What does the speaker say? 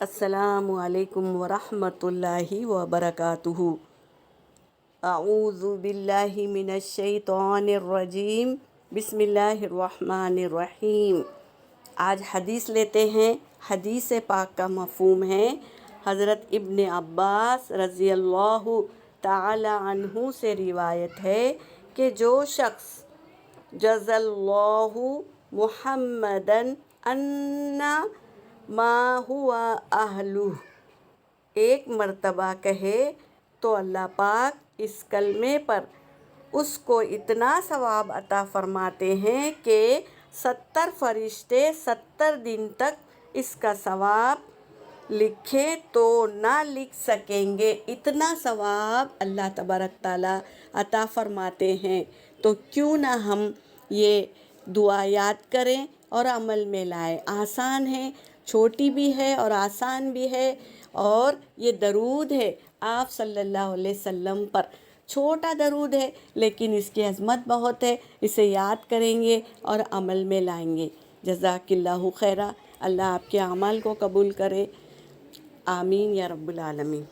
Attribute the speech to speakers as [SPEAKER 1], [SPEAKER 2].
[SPEAKER 1] السلام علیکم ورحمۃ اللہ وبرکاتہ۔ اعوذ باللہ من الشیطان الرجیم، بسم اللہ الرحمن الرحیم۔ آج حدیث لیتے ہیں۔ حدیث پاک کا مفہوم ہے، حضرت ابن عباس رضی اللہ تعالی عنہ سے روایت ہے کہ جو شخص جزا اللہ محمدً انا ما ہوا اہلہ ایک مرتبہ کہے تو اللہ پاک اس کلمے پر اس کو اتنا ثواب عطا فرماتے ہیں کہ 70 فرشتے 70 دن تک اس کا ثواب لکھے تو نہ لکھ سکیں گے، اتنا ثواب اللہ تبارک تعالیٰ عطا فرماتے ہیں۔ تو کیوں نہ ہم یہ دعا یاد کریں اور عمل میں لائیں۔ آسان ہے، چھوٹی بھی ہے اور آسان بھی ہے، اور یہ درود ہے آپ صلی اللہ علیہ وسلم پر۔ چھوٹا درود ہے لیکن اس کی عظمت بہت ہے، اسے یاد کریں گے اور عمل میں لائیں گے۔ جزاک اللہ خیرہ، اللہ آپ کے اعمال کو قبول کرے، آمین یا رب العالمین۔